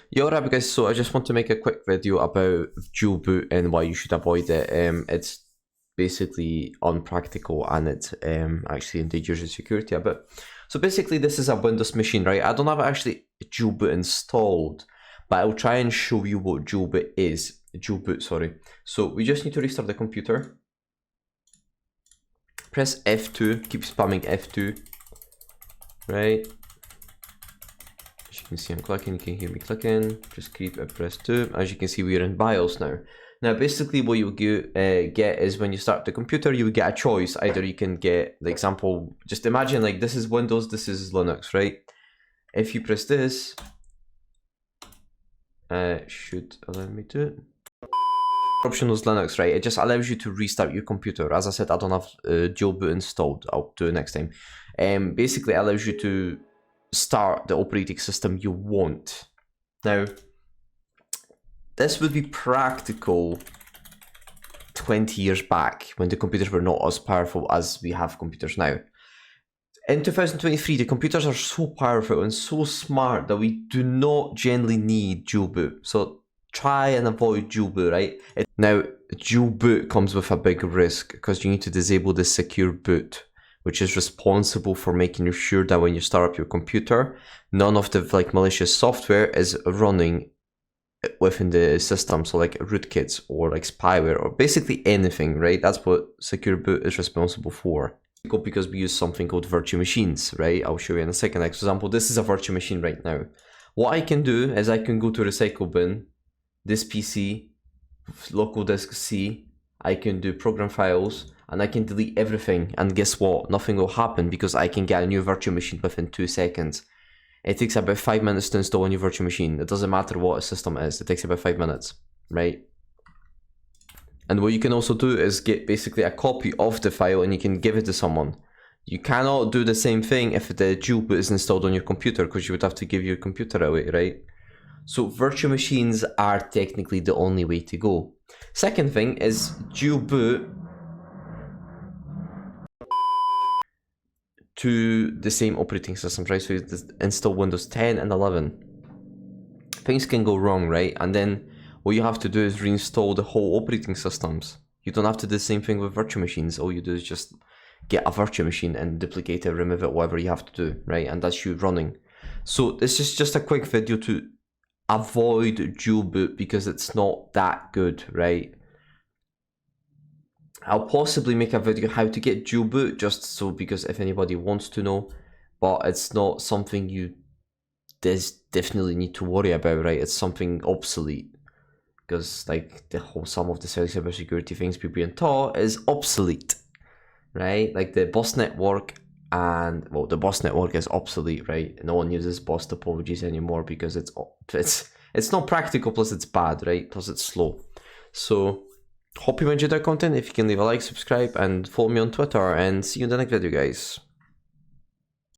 Yo, what up guys, so I just want to make a quick video about dual boot and why you should avoid it. It's basically unpractical and it actually endangers your security a bit. So basically this is a Windows machine, right? I don't have actually dual boot installed, but I'll try and show you what dual boot is. So we just need to restart the computer. Press F2, keep spamming F2, right? As you can see I'm clicking, you can hear me clicking, just keep press 2. As you can see we're in BIOS now. Now basically what you get is when you start the computer you get a choice. Either you can get the example, just imagine like this is Windows, this is Linux, right? If you press this, should allow me to. Option was Linux, right? It just allows you to restart your computer. As I said, I don't have dual boot installed. I'll do it next time. Basically it allows you to start the operating system you want. Now, this would be practical 20 years back when the computers were not as powerful as we have computers now. In 2023, the computers are so powerful and so smart that we do not generally need dual boot. So try and avoid dual boot, right? Now, dual boot comes with a big risk because you need to disable the secure boot, which is responsible for making sure that when you start up your computer, none of the malicious software is running within the system. So like rootkits or like spyware or basically anything, right? That's what secure boot is responsible for. Because we use something called virtual machines, right? I'll show you in a second. Like, for example, this is a virtual machine right now. What I can do is I can go to recycle bin, this PC, local disk C, I can do program files, and I can delete everything, and guess what? Nothing will happen because I can get a new virtual machine within 2 seconds. It takes about 5 minutes to install a new virtual machine. It doesn't matter what a system is, it takes about 5 minutes, right? And what you can also do is get basically a copy of the file and you can give it to someone. You cannot do the same thing if the dual boot is installed on your computer because you would have to give your computer away, right? So virtual machines are technically the only way to go. Second thing is dual boot to the same operating systems, right? So you install Windows 10 and 11. Things can go wrong, right? And then what you have to do is reinstall the whole operating systems. You don't have to do the same thing with virtual machines. All you do is just get a virtual machine and duplicate it, remove it, whatever you have to do, right? And that's you running. So this is just a quick video to avoid dual boot because it's not that good, right? I'll possibly make a video how to get dual boot just so because if anybody wants to know, but it's not something you definitely need to worry about, right? It's something obsolete because like the whole some of the cybersecurity things people being taught is obsolete, right? Like the BOS network and well, the BOS network is obsolete, right? No one uses BOS topologies anymore because it's not practical, plus it's bad, right? Plus it's slow. So hope you enjoyed that content. If you can leave a like, subscribe, and follow me on Twitter, and see you in the next video, guys.